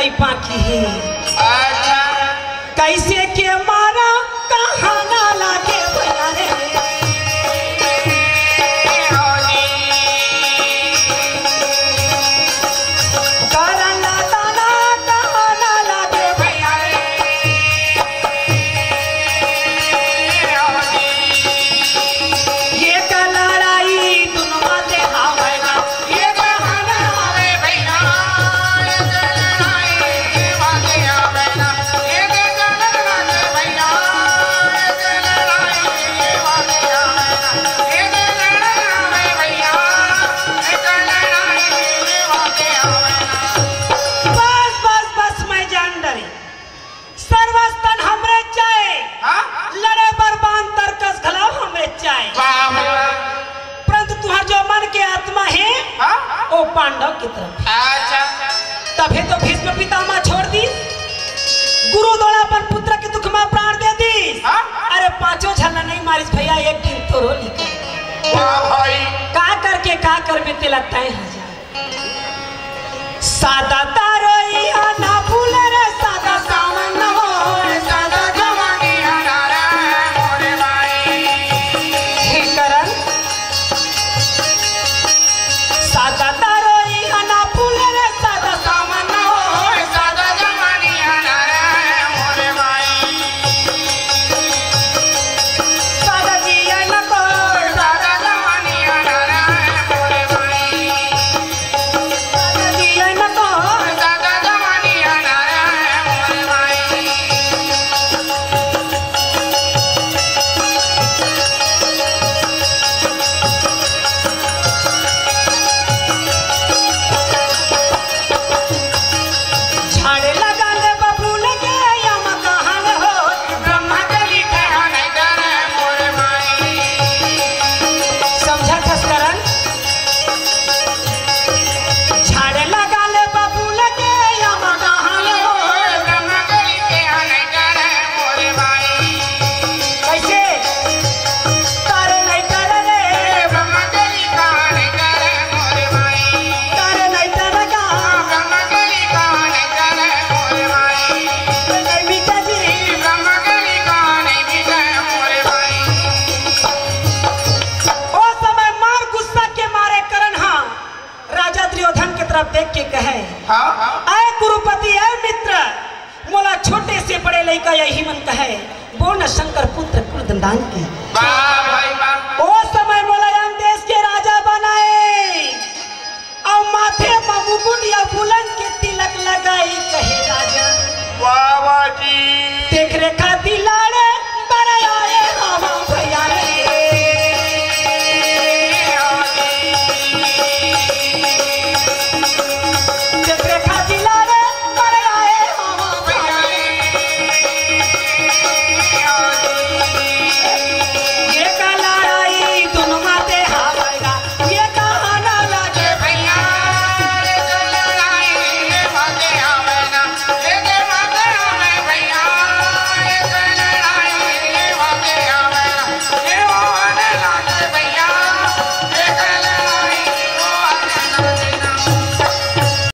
नहीं पाकी है। अच्छा कैसे के मारा कहाँ ना लागे भैया रे। ओ पांडव की तरफ। अच्छा तभी तो भीष्म पितामह छोड़ दी, गुरु द्वारा अपन पुत्र के दुख में प्राण दे दी। अरे पांचों झलना नहीं मारिस भैया, एक दिन तो रो निकल। वाह भाई का करके का कर में तेला तय हजार सादा तारो या ना भूल रे सादा सावन हो सादा जवानी हरारा मोरे भाई। हे करन सादा तारो या ना भूल रे सादा सावन हो सादा जवानी हरारा मोरे भाई। सादा जिया न को सादा जवानी हरारा मोरे भाई। सादा जिया न को सादा जवानी हरारा मोरे भाई। झाड़े लगा ले बबूल के यम कहान हो ब्रह्मा के लिखे हनै करे मोरे भाई। समझा खसकरन। झाड़े लगा ले बबूल के यम कहान हो ब्रह्मा के लिखे हनै करे मोरे भाई। कैसे तारे नहीं तारे रे ब्रह्मा के लिखे हनै करे मोरे भाई। तारे नहीं तारे का ब्रह्मा के लिखे हनै करे मोरे भाई। नहीं मीठा जी। ब्रह्मा के लिखे हनै मिटे मोरे भाई। ओ समय मार गुस्सा के मारे करन हाँ राजा दुर्योधन के तरफ देख के कहे हाँ आए गुरुपति है मित्र मोला छोटे से बड़े लड़का यही मन कहे बोन शंकर पुत्र कुलदंडांग के। वाह भाई वाह। ओ समय मुलायम देश के राजा बनाए और माथे में मुकुट या बुलंद के तिलक लगाई कहे राजा वाह वाह जी।